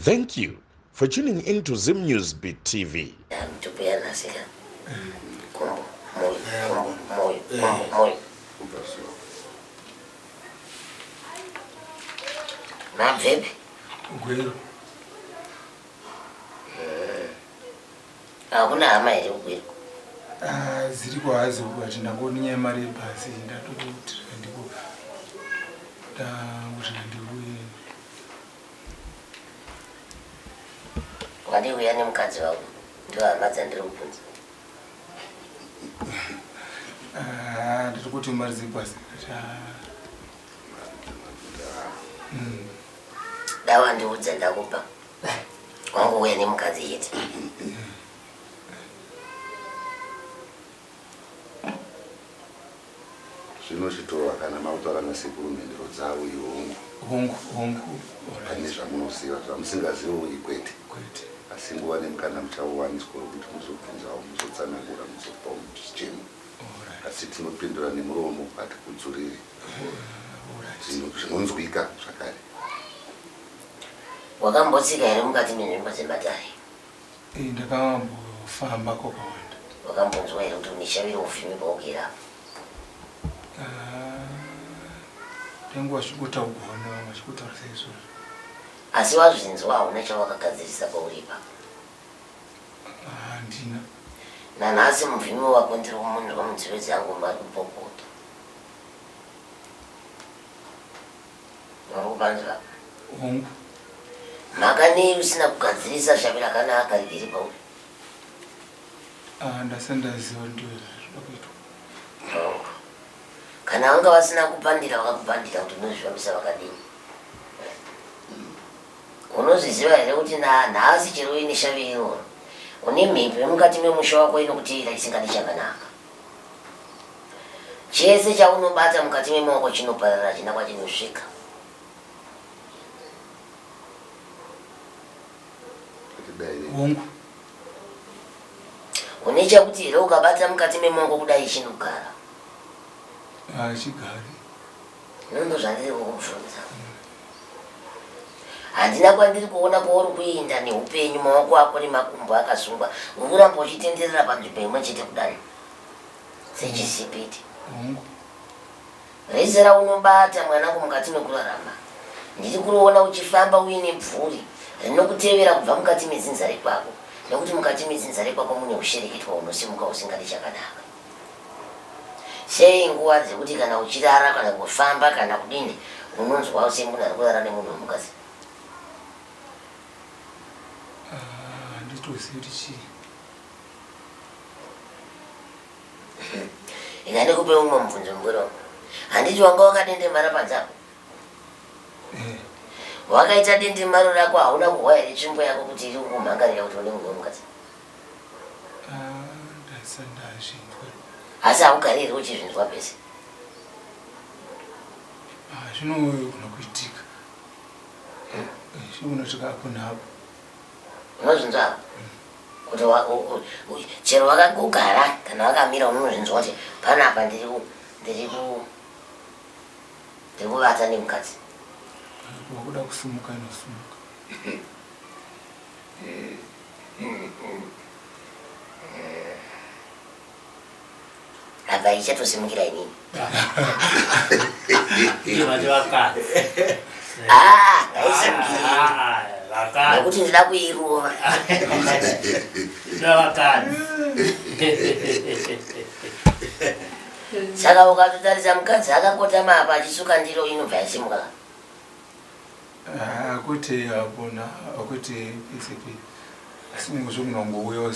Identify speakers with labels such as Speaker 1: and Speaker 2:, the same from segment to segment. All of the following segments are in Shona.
Speaker 1: Thank you for tuning in to Zim News Beat TV.
Speaker 2: Hakuna ama ile ugwiro.
Speaker 3: Ziri kwazo kuti ndangoninya mari basi ndatokuti ndiko kuti ndiuye.
Speaker 2: Wadi uya ni mukadzi wako. Ndio amadza ndiri kubvunza.
Speaker 3: Ndiri kuti mari basi.
Speaker 2: Dawa ndiudza ndakupa. Wangu uya ni mukadzi yeti.
Speaker 4: Zvinochitorwa kana mautaura nasekurumendero dzavo
Speaker 3: hongu
Speaker 4: pane zvamunoziva zvamusingazivo ikwete asi nguva nemukana muchauwaniswa kuti muzobvunzawo muzotsanangura muzopawo zvichemo asi tinopindura nemuromo hatikudzuriri zvinhu zvinonzwika zvakare.
Speaker 2: Wakambotsika here mukati menzvimbo dzematare?
Speaker 3: Ndakambofamba kwakawanda.
Speaker 2: Wakambonzwa here kuti unishavira ufimi paugera?
Speaker 3: Tengu wachikuta ugona wachikuta riseso.
Speaker 2: Asi wazvinzwa hauna chawakagadzirisa pauripa?
Speaker 3: Ndina.
Speaker 2: Nanhasi muvhimi wako ndiri kumunhu wamunziro dzangu maripopota. Warikupanzwa?
Speaker 3: Hongu.
Speaker 2: Makanei usina kugadzirisa shavira kana akarigiri pauri?
Speaker 3: Ndasandaziva ndio zvakuitwa.
Speaker 2: Kana vanga vasina kupandira vakakupandira kuti unozvifambisa vakadini. Unozviziva here kuti nhasi chero uine shaviro une mhepo yemukati memusha wako inokuteera isingadi chakanaka. Chese chaunobata mukati memaoko chinoparara china kwachinosvika.
Speaker 3: Hongu.
Speaker 2: Une chakuti here ukabata mukati memaoko kudai chinogara.
Speaker 3: Chigari.
Speaker 2: Nondo zvandiri kukubvunza. Handina kwandiri kuona kwauri kuenda neupenyu maoko ako nemakumbo akasungwa. Uramba uchitenderera panzvimbo imwe chete kudai. Sechisipiti.
Speaker 3: Hongu.
Speaker 2: Rese raunobata mwanangu mukati mekurarama. Ndiri kuroona uchifamba uine mvuri rinokutevera kubva mukati mezinzare kwako. Nekuti mukati mezinzare kwako mune ushereketwa unosimuka usingadi chakanaka. Sei nguva dzekuti kana uchirara kana kufamba kana kudini unonzwa semunhu ari kurara nemunhu wemukadzi?
Speaker 3: Handitozivi kuti chii.
Speaker 2: Ndikupe umwe mubvunzo mugoro. Handiti wanga wakadendemara panzako? Wakaita dendemaro rako hauna kuhwa here tsvimbo yako kuti iri kumhangarira kuti une munhu wemukadzi?
Speaker 3: Ndazvinzwa.
Speaker 2: Asi haugari here uchizvinzwa pese?
Speaker 3: Zvinogona kuitika. Zvinogona kusvika apo neapo.
Speaker 2: Unozvinzwa apo? Kuti chero wakagara kana wakamira unozvinzwa kuti panapa ndiri kuvata nemukadzi.
Speaker 3: Wakuda kusumuka inosumuka.
Speaker 2: Apa ichatosimukirai nini? Ngaisimukiri. Nekuti ndida kuirova. Saka ukatotarisa mukadzi akakotama apa achisuka ndiro inobva yasimuka.
Speaker 3: Akuti apona akuti pese simunhu zvogona kungouyawo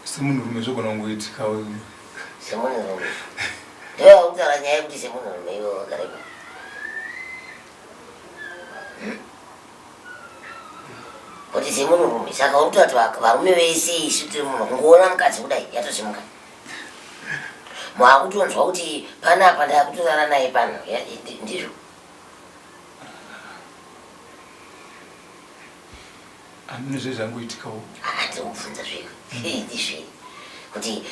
Speaker 3: semunhurume zvogona kungoitikawo.
Speaker 2: Semunhurume? Ndiwe wakutaura nyaya yekuti semunhurume iwe wagarepo? Kuti semunhurume saka uri kutoti varume vese isu tiri munhu kungoona mukadzi kudai yatosimuka. Mwakutonzwa kuti panapa ndakutorara naye pano ndizvo?
Speaker 3: Handina zvezvangoitikawo.
Speaker 2: Handiri kubvunza zveko. Ndizve kuti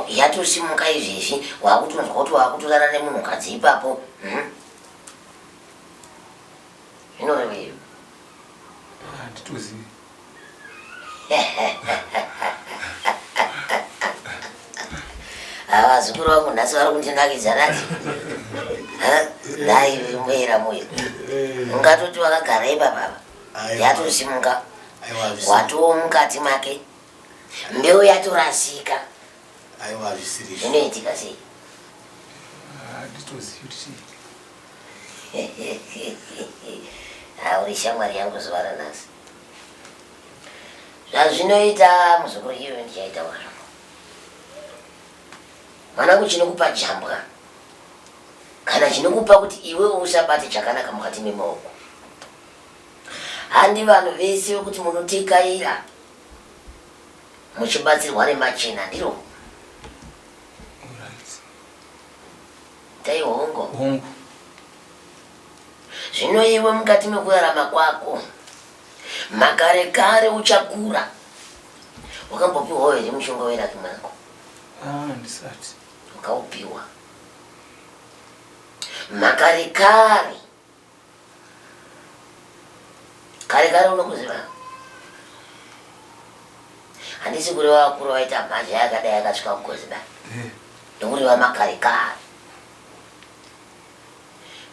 Speaker 2: yatosimuka izvezvi wakutonzwa kuti wakutorara nemunhukadzi ipapo. Zvino Vazukuru vangu nhasi vari kundinakidza nati dai mwera moyo ungatoti wakagara ipapapa yatosimuka watowo mukati make mbeu yatorasika zvinoitika sei? Uri shamwari yangu zuva ranhasi. Zvazvinoita muzukuru iwe ndichaita wazvo. Mwanangu chinokupa jambwa kana chinokupa kuti iwe usabate chakanaka mukati memaoko. Handi vanhu vese vekuti munotekaira muchibatsirwa nemachena ndiro. Tai hongo. Zvino iwe mukati mekurarama kwako makare uchakura wakambopiwawo here mushonga weraki mwanangu?
Speaker 3: Ndisati.
Speaker 2: Ukaupiwa makare unokuziva? Handisi kuri wakura waita mhazha yakadai yakasvika kugoziba ndokuri vamakare.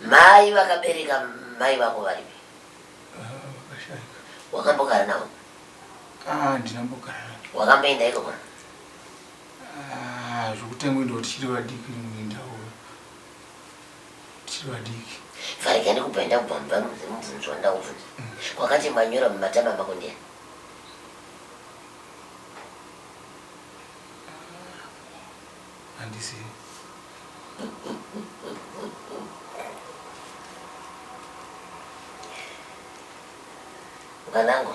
Speaker 2: Mai vakabereka mai vako varipi? Wakambogara navo?
Speaker 3: Ndinambogara navo.
Speaker 2: Wakamboenda ikoko?
Speaker 3: Zvokutengwa ndoti tichiri vadiki muendawo. Tichiri vadiki.
Speaker 2: Farika ndikubva kubva mubvunzo wandakubvunza. Kwakati manyora mumatama mako ndiani?
Speaker 3: Handisi.
Speaker 2: Mwanangu,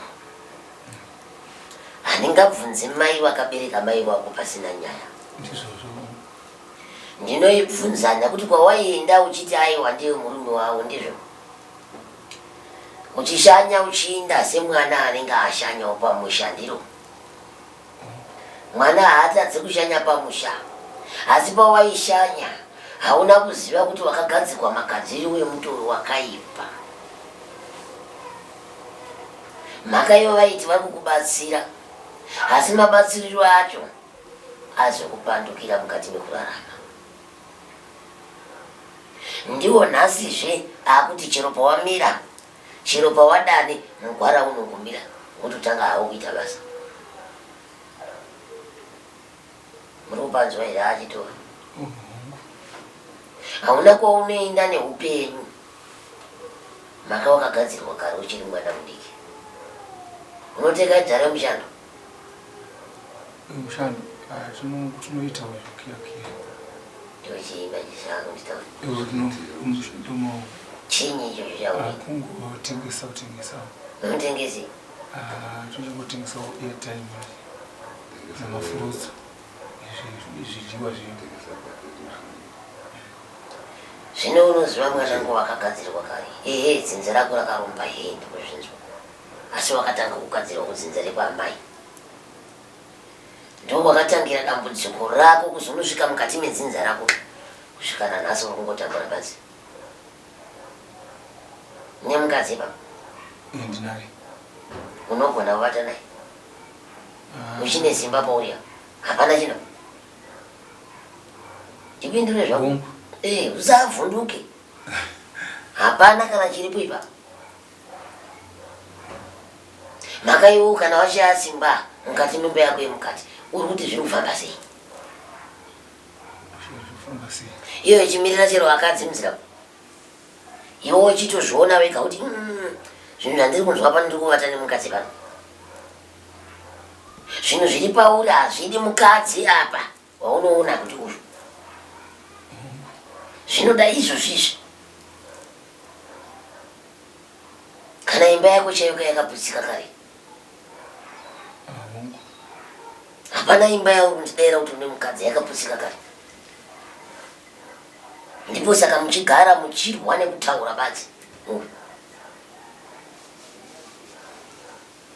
Speaker 2: handingabvunzi mai vakabereka mai vako pasina nyaya. Ndinoibvunza nekuti kwawaienda uchiti aiwa ndiwe murume wavo ndizvo. Uchishanya uchiinda semwana anenge ashanyawo pamusha ndiro. Mwana haatadzi kushanya pamusha, asi pawaishanya hauna kuziva kuti wakagadzirwa magadziriro emutoro wakaipa. Mhaka ivo vaiti vari kukubatsira, asi mabatsiriro acho azokupandukira mukati mekurarama. Ndiwo nhasizve akuti chero pawamira, chero pawadani mugwara unogumira wototanga hawo kuita basa. Muri kupanzwa here achitova? Hauna kwaunoenda neupenyu mhaka wakagadzirwa kare uchiri mwana mudiki. Unoteka dzara mushando?
Speaker 3: Mushando tinoita wezvokiyakira.
Speaker 2: Ndiwe chiimba chisako nditaura.
Speaker 3: Ndomo.
Speaker 2: Chinyi icho zvichauri?
Speaker 3: Kungotengesa.
Speaker 2: Unotengesi?
Speaker 3: Tinochingotengesa airtime namafurutsa. Zvidyiwa zviyo.
Speaker 2: Zvino unoziva mwanangu wakagadzirwa kare. Dzinza rako rakaromba ndikuzvinzwa. Asi wakatanga kugadzirwa kudzinza rekwamai. Ndo wakatangira dambudziko rako kuzonosvika mukati medzinza rako. Kusvika nanhasi uri kungotambura basi. Nemukadzi ipapo?
Speaker 3: Ndinaye.
Speaker 2: Unogona kuvata naye? Uchine simba pauya? Hapana chino? Chipindure zvako? Usavhunduke. Hapana kana chiripo ipapo. Mhaka iwo kana washaya simba mukati memba yako yemukati uri kuti zviri kufamba sei? Iyo ichimirira chero akadzimizira. Iwo uchitozviona wega kuti zvinhu zvandiri kunzwa pano ndiri kuvata nemukadzi pano. Zvinhu zviri pauri hazvidi mukadzi apa waunoona kuti uyu. Zvinoda izvozvizvi. Kana imba yako chaiyo yakaputsika kare. Hapana imba yako kundidaira kuti une mukadzi yakaputsika kare. Ndipo saka muchigara muchirwa nekutaura badzi.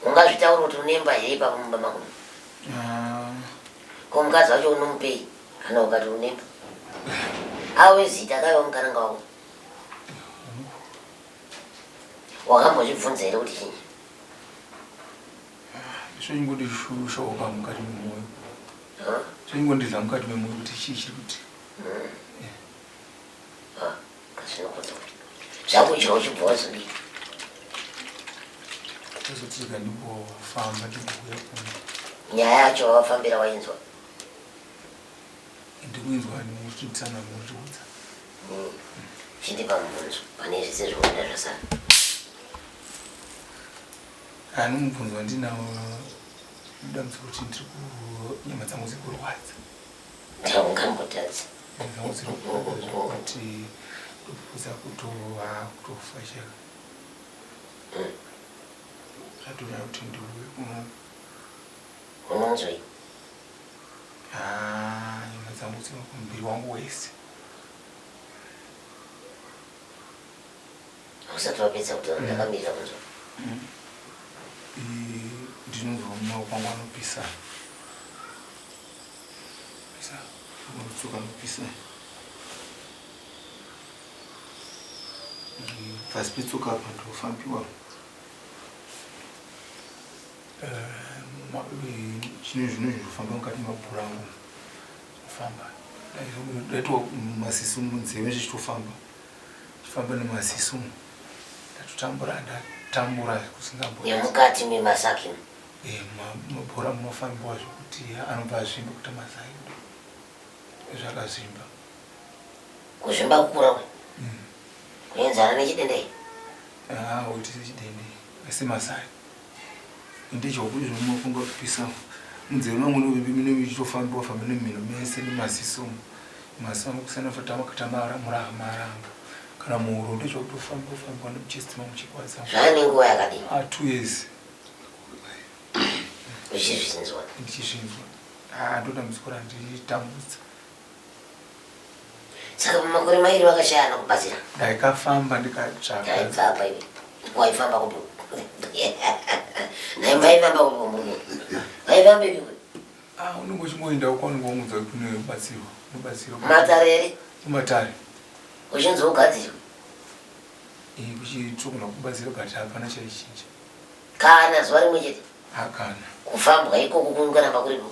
Speaker 2: Ungazvitaura kuti une imba here ipapo mumba mako? Ko mukadzi wacho unomupei kana ukati une imba? Awe zita kaiwa mukaranga wako. Wakambozvibvunza here kuti chinyi?
Speaker 3: Zvingodi shoka mukati memoyo. Zvingodi mukati memoyo kuti chichi kuti.
Speaker 2: Kasinokuti. Zvako chiro chibvozo ndi.
Speaker 3: Kuzotika ndipo famba ndikuya kuno.
Speaker 2: Nyaya yacho wafambira wainzwa.
Speaker 3: Ndikuinzwa ni muchitsana muchiudza.
Speaker 2: Chindipa mubvunzo pane zvese zvikuenda zvasara.
Speaker 3: Ani mubvunzo wandinawo dambudziko kuti ndiri nyama dzangu dziri kurwadza.
Speaker 2: Ndakungambotadza.
Speaker 3: Nyama dziri kurwadza kuti kuza kutofa chaka. Zvatoda kuti ndiuye kuno.
Speaker 2: Unonzwi?
Speaker 3: Nyama dzangu dziri kumuviri wangu wese.
Speaker 2: Usati wapedza kuti ndakamira kunzwa.
Speaker 3: Ndinonzwa maoko angu anopisa. Unotsuka anopisa. Pasi petsoka apa ndofambiwa. Zvino zvinofamba mukati mabhora angu. Famba. Ndaitwa masiso munzeve zvichitofamba. Chifamba nemasiso. Ndatambura kusingamboni.
Speaker 2: Nemukati memasaki.
Speaker 3: Mabhora munofambiwa zvekuti anobva azvimba kuti mazai. Zvakazvimba.
Speaker 2: Kuzvimba kukura. Kuenzana nechidende.
Speaker 3: Kuti chidende. Asi mazai. Ndicho kuti zvinofunga kupisa. Munzeve mangu mune vichitofambiwa famba nemino mese nemasiso. Masango kusana fatama katamara muranga. Kana muhuro ndicho kutofamba nemuchesti mangu chikwadza.
Speaker 2: Zvane nguva yakadini?
Speaker 3: 2 years.
Speaker 2: Uchizvinzwa?
Speaker 3: Ndichizvinzwa. Ndoda muzikora nditambudza.
Speaker 2: Saka mumakore mairi wakashayana kubatsira?
Speaker 3: Ndaikafamba ndikatsvaka.
Speaker 2: Ndaibva apa iwe? Waifamba kupi? Naye maifamba kupi murume? Waifamba iwe?
Speaker 3: Unenge uchingoenda ukwanongoungudza kune batsiro.
Speaker 2: Matare ere?
Speaker 3: Kumatare.
Speaker 2: Uchinzwa ugadzirwe?
Speaker 3: Kuchitsvogona kubatsira but hapana chaichinja.
Speaker 2: Kana zuva rimwe chete?
Speaker 3: Hakana.
Speaker 2: Kufambwa ikoko kungaramba kuripo?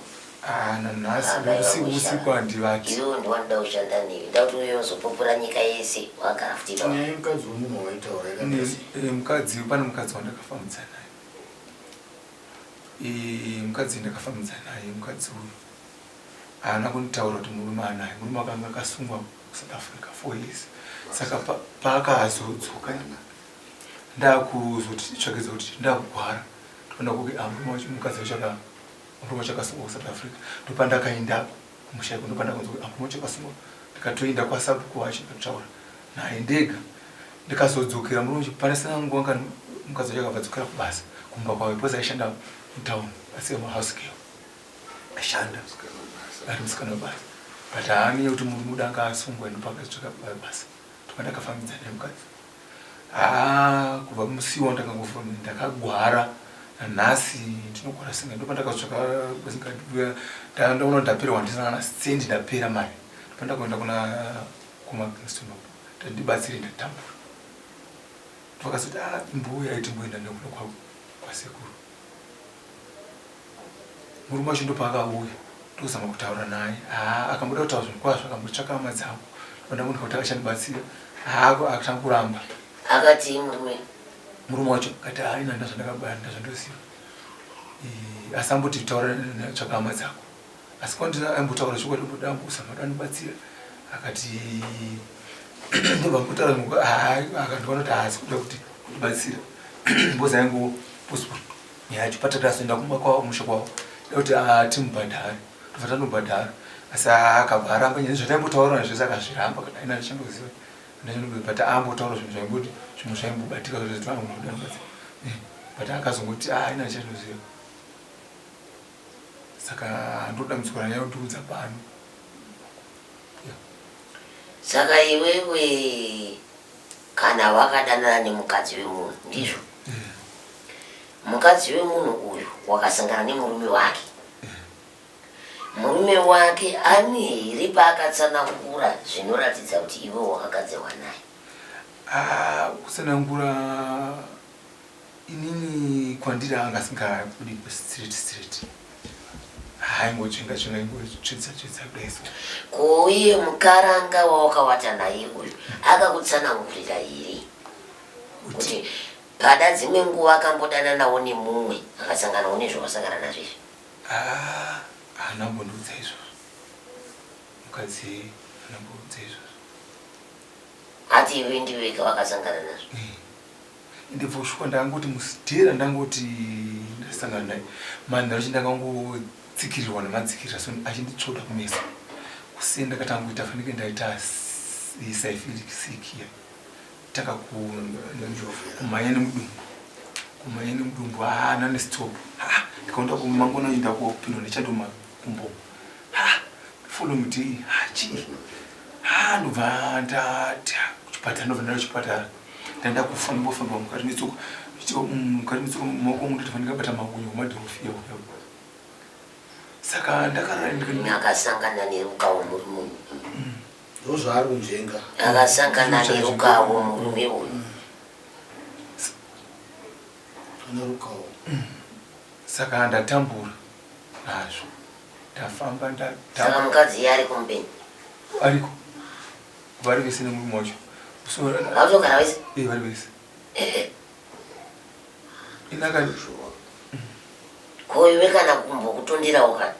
Speaker 3: Nanhasi usiku handivati.
Speaker 2: Iwe ndiwanoda kushanda newe. Nda kuti uyo uzopopora nyika yese wagara futi ipapo.
Speaker 4: Mukadzi womunhu waitaura
Speaker 3: mukadzi pane mukadzi wandakafambidza naye. Mukadzi ndakafambidza naye mukadzi uyu. Haana kunditaura kuti murume anaye. Murume akanga akasungwa kuSouth Africa 4 years. Saka paakazodzoka ndakuzotitsvakidza kuti ndakugwara. Toenda kuke mukadzi wachaka murume chakasungwa kuSouth Africa. Ndopandakaenda kumusha iko ndopanda kunzwa kuti murume chakasungwa. Ndikatoenda kwaSabhuku wacho ndikataura naye ndega. Ndikazodzokera murume panesana nguva mukadzi wacho akabvadzokera kubasa. Kumba kwawe poza aishanda mutown asi house girl. Ashanda ari musikana webasa. But haani kuti murume mudanga asungwa ndopakazotsvaka basa. Ndakafambidza nemukadzi. Kubva musiwo ndakagwara. Nhasi ndinogwara singa ndopandakazotsvaka kwasingadibhuya ndaona ndapera wandisangana sendi ndapera mari. Ndopandakaenda kumakingston ndandibatsire ndatambura. Ndopakazoti imbuya itimboenda nekuno kwasekuru. Murume wacho ndopaakauya ndokuzama kutaura naye. Akamboda kutaura zvinhu kwazvo akambotsvaka hama dzangu. Ndakunda kuti achandibatsira. Akatanga kuramba.
Speaker 2: Akati
Speaker 3: murume wacho akati haina ndazvandakabaya ndazvandoziva. Asamboti taura tsvaka hama dzako. Asi kwandambotaura chokwadi kuti ndambozama andibatsira. Akati ndobva mutaura akandiona kuti haasi kuda kuti kundibatsira. Mboza yangu passport yachipata tasoenda kumba kwavo musha kwavo. Kuti timubhadhare. Tobva tanobhadhara. Asi akabva aramba nyaya zvataimbotaura zvese akazviramba kuti aina ndichandoziva. But ambotaura zvinhu zvaimboti zvimwe zvaimbobatika kuti twangunoda batsira. But akazongoti aina ndichandoziva. Saka ndoda musikora nyaya kutiudza pano.
Speaker 2: Saka iwewe kana wakadanana nemukadzi wemunhu ndizvo? Mukadzi wemunhu uyu wakasangana nemurume wake. Murume wake ane here paakatsanangura zvinoratidza kuti iwe wakagadzirwa naye?
Speaker 3: Kutsanangura inini kwandira anga singa kudi street haingochinga chinga ingochitsa kudaiso
Speaker 2: kuiye mukaranga wawakawata naye uyu akakutsanangurira iri kuti pada dzimwe nguva akambodana nawo nemumwe akasanganawo nezvawasangana nazvo izvi
Speaker 3: haana mbondiudza izvozvo mukadzi haana mbondiudza izvozvo
Speaker 2: ati iwe ndiveka wakasangana nazvo
Speaker 3: ndibvoshuka ndangoti musidhera ndangoti ndasangana naye manharo chindangangotsikirirwa nemadzikirira so achinditsvoda kumesa kuseni ndakatangoita fanike ndaita saifilisikia taka kumhanya nemudumbu haana nestop ndikaunda kumangona inda kupindwa nechatomakumbo follow miti chii ndobva ndati kuchipatara ndobva ndari kuchipatara ndaenda kufambofamba mukati metsoka maoko mungu ndatofanika bata makunyo kumadhorofiya saka ndakarara
Speaker 2: akasangana nerukawo murume
Speaker 5: ndozvaari kunjenga
Speaker 2: akasangana nerukawo murume uyu
Speaker 5: nerukawo
Speaker 3: saka ndatambura nazvo ndafamba
Speaker 2: saka mukadzi iye ari kumbeni
Speaker 3: ariko vari vese nemurume wacho
Speaker 2: vautogara vese
Speaker 3: vari vese inaka
Speaker 2: koiwe kana kumbokutonderawo kana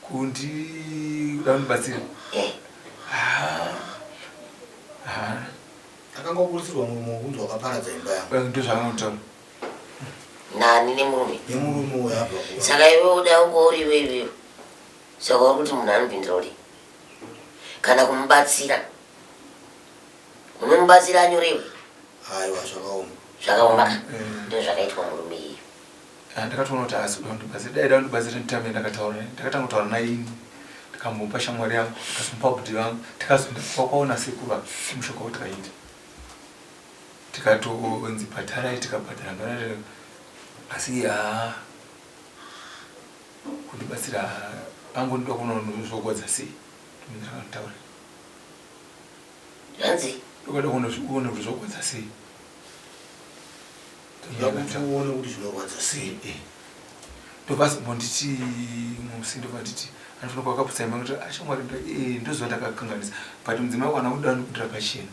Speaker 3: kundida kundibatsira
Speaker 5: akangoburisirwa mumunhu wakaparadza imba yangu
Speaker 3: ndozvakangotaura
Speaker 2: nani nemurume
Speaker 5: uyo apa
Speaker 2: saka iwe uda ungouri iwewewo saka uri kuti munhu anopindira uri kana kumubatsira unomubatsira anyorewe
Speaker 5: aiwa zvakaoma
Speaker 2: zvakaoma ndo zvakaitwa murume iyo
Speaker 3: ndakatoona kuti asi undibatsira daida undibatsira nditame ndakatanga kutaura naye ini ndikamupa shamwari yangu ndikamupa bhudhi vangu tikazondakwaona sekuru mushoko watikaita tikatonzi bhatarai tikabhadhara ngana asi kundibatsira angondida kuona zvogodza sei ndakataura
Speaker 2: zvanzi
Speaker 3: ndokada kuona kuti zvogodza sei
Speaker 5: uone kuti zvinorwadza sei
Speaker 3: ndopazimbonditi musindova nditi anofanira kwakaputsa imwe kuti ashamwari ndoziva ndakakanganisa but mudzimai wana kudani kudira pachena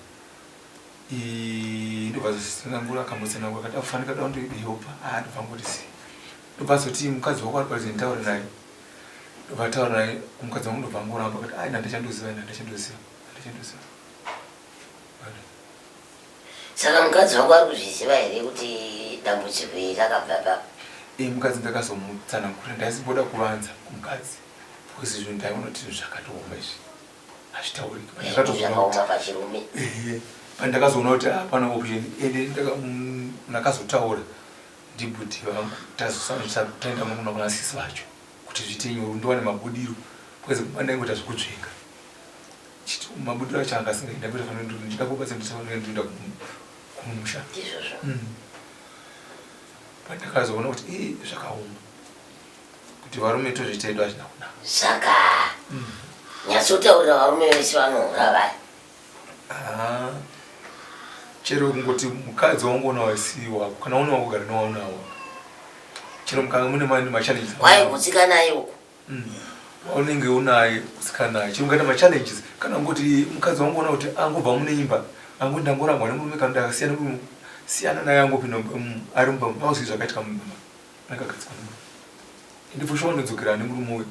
Speaker 3: ndobvazosingangura akambotsenangu akati afanika da ndoibeyopa ndobva ngoti sei ndobvazoti mukadzi wako ari paridzi nditaure naye ndobva taura naye mukadzi wangu ndobva ngoramba akati ndandichandoziva
Speaker 2: saka mukadzi wangu ari kuzviziva here kuti dambudziko iri rakabva papo
Speaker 3: mukadzi ndakazomutsanangura ndaisimboda kuvanza kumukadzi because izvo ndaiona kuti zvakatooma izvi
Speaker 2: zvakaoma pachirume
Speaker 3: pandakazoona kuti hapana option ende ndakazotaura ndibhudhi vangu taenda kuna kunasisi vacho kuti zvitenyewo ndiwane mabudiro because pandaingota zvekudzvenga chiti mabudiro acho angasingaenda kuti ndida kubatsa ndinoenda kumusha pandakazoona kuti zvakaoma kuti varume tozvitedu hazvina kunaka
Speaker 2: saka nyatsotaurira varume vese vanohura vaya
Speaker 3: chero kungoti mukadzi waungoona wasi wako kana une wakugara nawo chero mukanga mune machallenges
Speaker 2: waikutsika naye uko
Speaker 3: waunenge unaye kutsika naye chero ungaita machallenges kana ngoti mukadzi waungoona kuti angobva mune imba ndangorangwa nemurume kana ndakasiyana naye angopinda ari mumba pauzivi zvakaitika mumba nakagadzikwa nemurume ndipfusha unodzokera nemurume uyu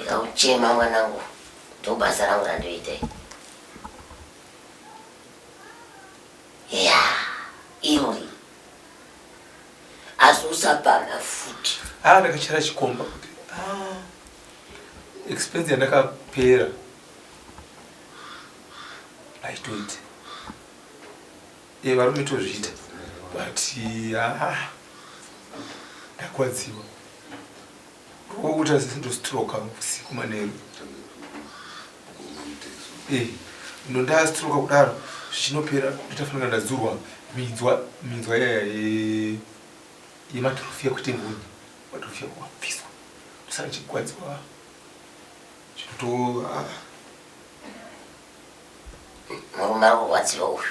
Speaker 2: ikauchema mwanangu ndobasa rangu randoitai irori asi usapana futi
Speaker 3: ndakachera chikomba kuti expense yandakapera haitoiti varume tozviita but ndakwadziwa kokuti asindostroka usiku manero ndondastroka kudaro zvichinopera nditafanira ndadzurwa minzwa yaya yemadhorofiya kuti ngoni madhorofiya kuwapiswa ndosaka chikwadziwa chinoto
Speaker 2: murume ari kurwadziwa uyu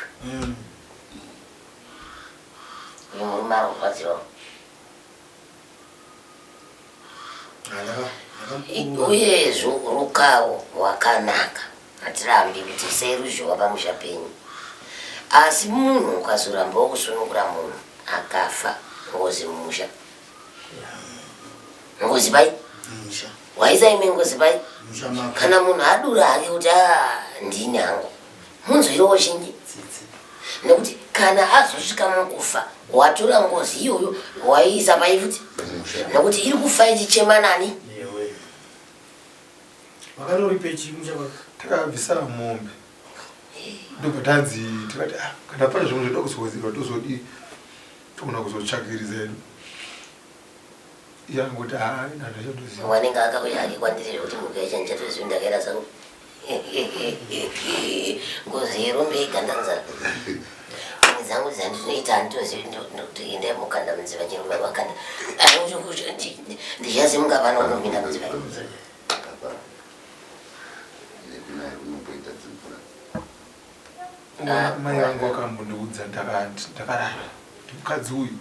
Speaker 2: uyu murume ari kurwadziwa uyezvo rukawo wakanaka hatirambi kuti seruzhowa pamusha penyu asi munhu ukazoramba wokusunungura munhu akafa ngozi mumusha ngozi pai waisaime ngozi pai kana munhu adura hake kuti ndini hangu munzoirowo shingi nekuti kana azosvika mukufa watora ngozi iyoyo waiisa pai futi nekuti iri kufa ichichema nani
Speaker 3: takabvisa mombe ndobva tanzi tikati kana pane zvimwe zvoda kuzowedzerwa tozodi togona kuzotsvakiriza edu yangoti nandachadoziva
Speaker 2: wanenge akauya ake kwandiri kuti muka yachanchatozivi ndakaita zako ngozi yerombe igandanzara dzangu dzandinoita handitozivi ndokuti endai mukanda mudziva chirombe wakanda ndichazimuka pano unomhinda mudziva
Speaker 3: mai vangu vakambondiudza ndakarara mukadzi uyu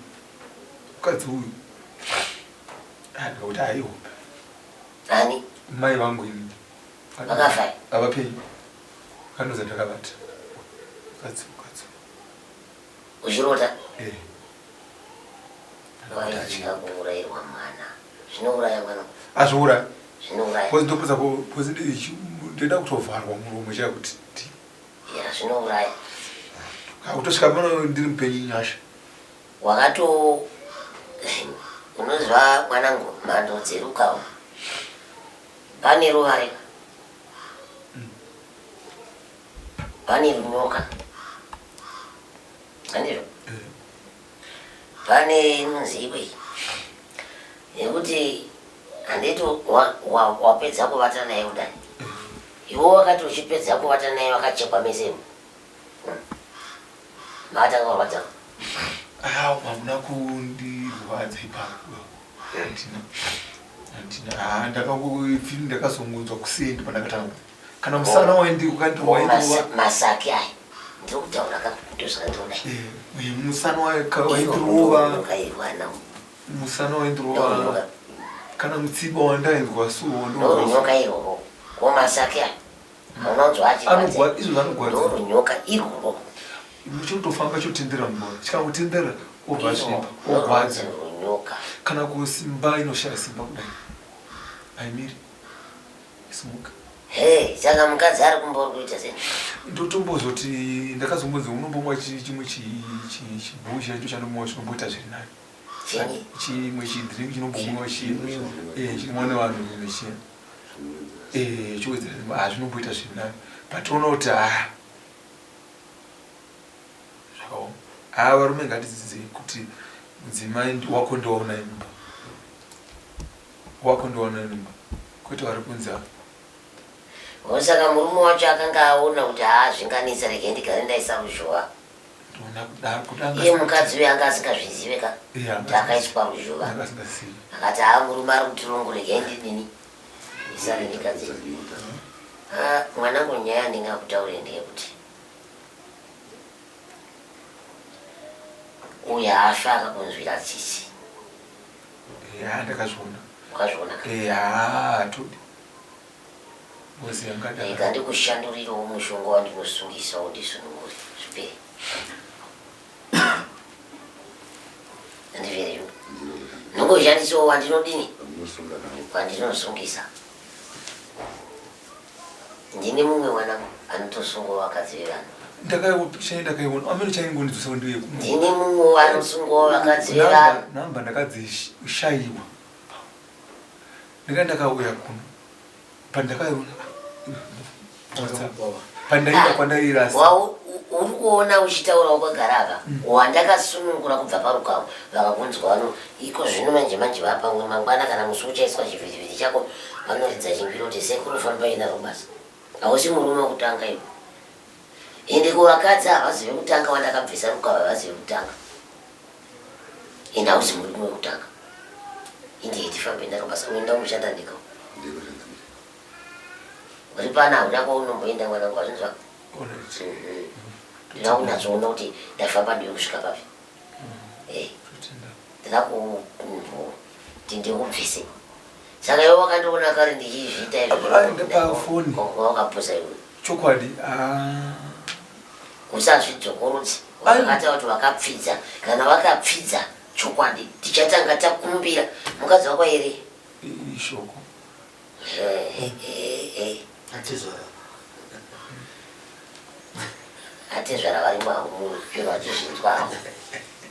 Speaker 3: ndikakuti aihope
Speaker 2: ani
Speaker 3: mai vangu ini
Speaker 2: vakafai
Speaker 3: avapenyu kandoza ndakavata mukadzi
Speaker 2: uchirota waitya kuurayirwa mwana zvinouraya mwana
Speaker 3: azviuraya
Speaker 2: zvinouraya
Speaker 3: pozi ndopedza pozi ndida kutovharwa muromo chakuti
Speaker 2: ya zvinouraya
Speaker 3: kutosvika pano ndiri mupenyu nyasha
Speaker 2: wakato unoziva mwanangu mhando dzerukawo pane ruva pane runyoka andizvo pane muziwe yekuti handito wapedza kuvata naye kudai iwo wakati uchipedza kuvata naye wakachekwa mesemo maatanga warwadza
Speaker 3: hamuna kundirwadza ipapo ndakazongunzwa kusendi pandakatanga kana musana
Speaker 2: masaki aya ndokutaura kakutosakandionai
Speaker 3: musana waindirova musana waindirova kana mutsiba wandainzwa
Speaker 2: surunyoka iroro komasaki aya aunanzwaachindorunyoka iroro
Speaker 3: chotofamba chotendera mubona chikangotendera obva svipa ogwadza kana kusimba inoshaya simba kudai aimiri isimuka
Speaker 2: saka mukadzi ari kumbori kuita sei
Speaker 3: ndotombozoti ndakazombonzi unombomwa chimwe chibhuu chacho chanomwa chinomboita zviri nani chimwe chidrink chinombomwiwa chinomwa nevanhu nechiya chiwedzera zvinomboita zviri nani but unoona kuti varume ngatidzidzei kuti mudzimai wako ndowaona imba kwete vari kunzi
Speaker 2: osaka murume wacho akanga aona kuti zvinganisa rege ndigare ndaisa ruzhowa iye mukadzi uyo anga asingazvizive ka kuti akaiswa ruzhowa akati murume ari kutirungu rege ndidini isare ndikadzi mwanangu nyaya ndingakutaure ndeyekuti uyo afa akakunzwira tsitsi
Speaker 3: ndakazviona
Speaker 2: ukazviona
Speaker 3: todi
Speaker 2: ega ndikushandurirawo mushonga wandinosungisawo ndisunungure zviperi andizvereyo nongoshandisawo wandinodini wandinosungisa ndine mumwe mwanangu anotosungawo vakadzi vevanhu
Speaker 3: ndakaiona amene chaingonidzosa ndiye
Speaker 2: ndine mumwe wanosungawo vakadzi vevanhu
Speaker 3: namba ndakadzishayiwa ndakauya kuno pandakaiona pandaida kwandairasa
Speaker 2: uri kuona uchitaura wakagara apa wandakasunungura kubva parukawo vakakunzwa vano iko zvino manje vapamwe mangwana kana musi uchaiswa chivhitivhiti chako vanoridza chimbiro kuti sekuru ufanira kuenda robasa hausi murume wekutanga iwo ende kuvakadzi havazive kutanga wandakabvisa rukawo havazive kutanga ende hausi murume wekutanga indiye tifambe ndarobasa uenda umushanda ndikawo uri pana hauda kwaunomboenda mwanangu wazvinzwa ndina kunatsoona kuti ndafamba ndiyo kusvika papi ndinakumvu tindikubvise saka iwe wakandiona kare ndichizviita
Speaker 3: ndepafoni
Speaker 2: wakaposa iwe
Speaker 3: chokwadi
Speaker 2: usazvidzokorotsi wakati kuti wakapfidza kana wakapfidza chokwadi tichatanga takumbira mukadzi wako here
Speaker 3: ishoko
Speaker 2: atizvara varimo muzviro vachizvinzwa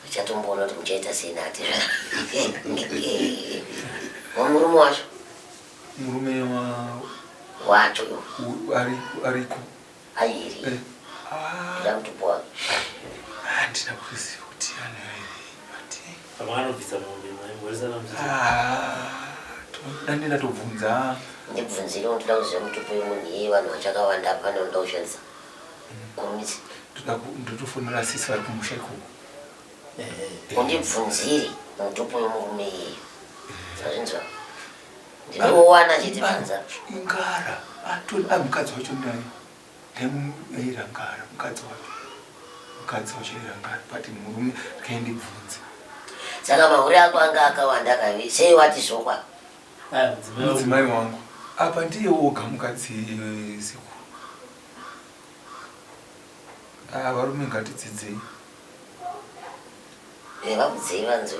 Speaker 2: uchatomboona kuti muchaita sei naatizvara wamurume wacho
Speaker 3: murume
Speaker 2: wacho
Speaker 3: ariko
Speaker 2: airi ida kutopoa
Speaker 3: handina kuziva kuti dandina tobvunza
Speaker 2: ndibvunzire unotoda kuziva mutupo yemunhu yei vanhu vachakawanda apa nonoda kushandisa kurumidzi
Speaker 3: ndotofonera sisi vari kumusha ikoko
Speaker 2: undibvunzire mutupo yemurume yeyo azvinzwa ndinowana chete panza
Speaker 3: ngara mukadzi wacho naye ndaimuira ngara mukadzi wacho ira ngara but murume kaindibvunza
Speaker 2: saka mahuri ako anga akawanda kavi sei wati zvokwa
Speaker 3: mudzimai wangu apa ndiye woga mukadzi sekuru varume ngatidzidzei
Speaker 2: vakudzei vanzwe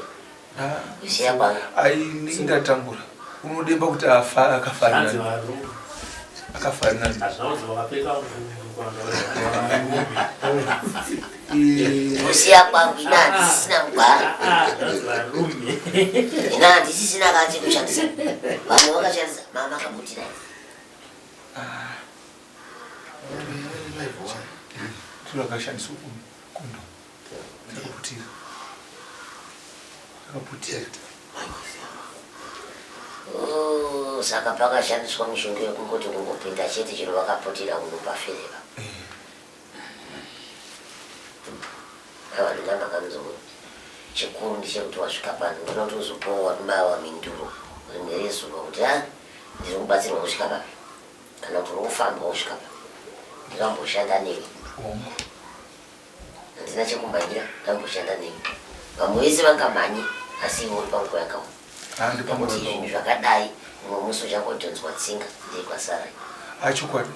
Speaker 2: kusiya kwanga
Speaker 3: indatangura unodemba kuti akafarina
Speaker 2: kusiya kwangu ina handisisina mugwara ina handisisina kati kushandisa vanhu vakashandisa mama akabutira
Speaker 3: turakashandiswa kundo akaputira
Speaker 2: saka pakashandiswa mishonga yekungoti kungopinda chete chino vakaputira unopafireva avanhu namakanzoo chikuru ndechekuti wasvika pano unoti uzopowa rubawa minduro rimwe rezuva kuti ndiri kubatsirwa kusvika papi kana kuti uri kufamba usvika papi ndikamboshanda newe handina chekumhanyira ndangoshanda newe vamwe vese vangamhanyi asi iwe uri panguva yakaoma nekuti zvinhu zvakadai umwe musi uchangodhonzwa tsinga ndeikwasara
Speaker 3: chokwadi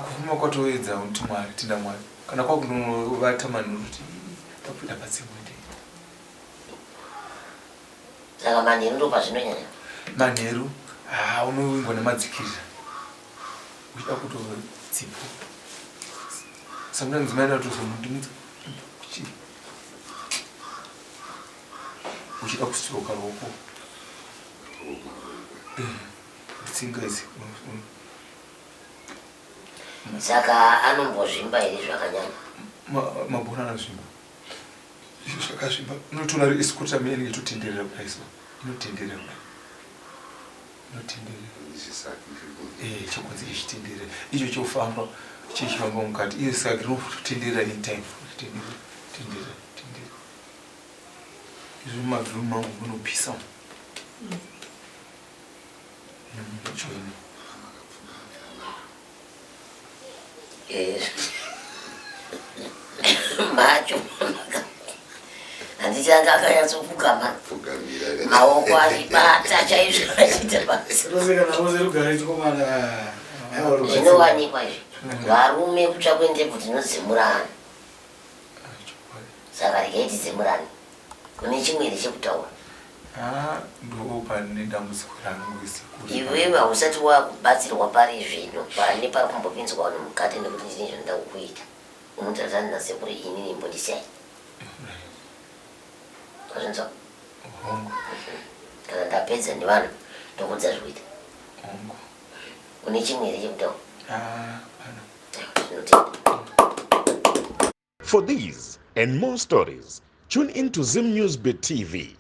Speaker 3: kufuma kwatoedza kuti mwari tinda mwari kana kwakunovata manhuru kuti tapfuda patsimwe ndei
Speaker 2: saka manheru ndo pazvinonyanya
Speaker 3: manheru unovingwa nemadzikirira uchida kutodzipo sometimes maina tozomudimudza uchida kusiroka roko tsinga idzi
Speaker 2: saka anombozvimba here zvakanyanya
Speaker 3: mabona anazvimba izvo zvakazvimba unotoona isikutamia inenge itotenderera kudaiso inotenderera chekunzi ichitenderera icho chofamba chichifamba mukati iyo saka rinotenderera in time tenderera izvo mumabhirumu mangu munopisa joini
Speaker 2: macho handitanga akanyatsopfugama maoko aribata chaizvo achita basa zvinowanikwa izvi varume kutsvakwe ndebvu dzinozemurana saka rikaiti zemurani kune chimwe here chekutaura
Speaker 3: ndo pane dambudziko rangu resekuru
Speaker 2: iwewe hausati wakubatsirwa pari zvino pane pari kumbopinzwa vanhu mukati nekuti ndine zvinoda kukuita unotarisana nasekuru ini nimbondisai azvinzwa kana ndapedza nevanhu ndokudza zvikuita une chimwe here chekutaura
Speaker 1: For these and more stories, tune into Zim News Bit TV.